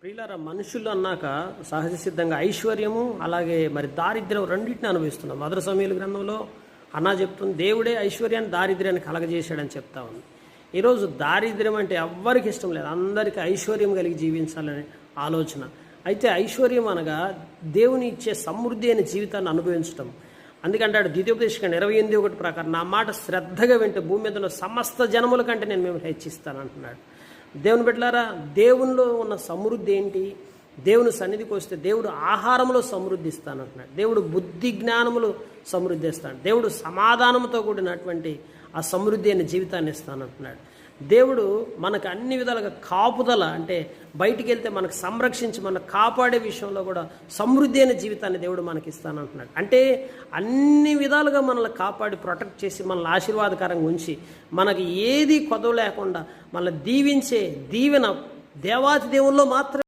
ప్రియులారా, మనుషులు అన్నాక సహజ సిద్ధంగా ఐశ్వర్యము అలాగే మరి దారిద్ర్యం రెండింటిని అనుభవిస్తున్నాం. మొదటి సమయాల గ్రంథంలో అన్నా చెప్తుంది, దేవుడే ఐశ్వర్యాన్ని దారిద్ర్యాన్ని కలగజేశాడని చెప్తా ఉంది. ఈరోజు దారిద్ర్యం అంటే ఎవ్వరికి ఇష్టం లేదు, అందరికీ ఐశ్వర్యం కలిగి జీవించాలనే ఆలోచన. అయితే ఐశ్వర్యం అనగా దేవుని ఇచ్చే సమృద్ధి అయిన జీవితాన్ని అనుభవించడం. అందుకంటాడు ద్వితీయోపదేశకాండం 28:1 ప్రకారం, నా మాట శ్రద్ధగా వింటే భూమి మీద ఉన్న సమస్త జనముల కంటే నేను మిమ్మల్ని హెచ్చిస్తాను అంటున్నాడు. దేవుని బిడ్డలారా, దేవునిలో ఉన్న సమృద్ధి ఏంటి? దేవుని సన్నిధికి వస్తే దేవుడు ఆహారంలో సమృద్ధి ఇస్తానంటున్నాడు. దేవుడు బుద్ధి జ్ఞానములు సమృద్ధి ఇస్తాడు. దేవుడు సమాధానంతో కూడినటువంటి ఆ సమృద్ధి అయిన జీవితాన్ని ఇస్తానంటున్నాడు. దేవుడు మనకు అన్ని విధాలుగా కాపుదల, అంటే బయటికి వెళ్తే మనకు సంరక్షించి మనకు కాపాడే విషయంలో కూడా సమృద్ధి అయిన జీవితాన్ని దేవుడు మనకి ఇస్తానంటున్నాడు. అంటే అన్ని విధాలుగా మనల్ని కాపాడి ప్రొటెక్ట్ చేసి మనల్ని ఆశీర్వాదకరంగా ఉంచి మనకి ఏది కొదవ లేకుండా మనల్ని దీవించే దీవెన దేవాతి దేవుల్లో మాత్రమే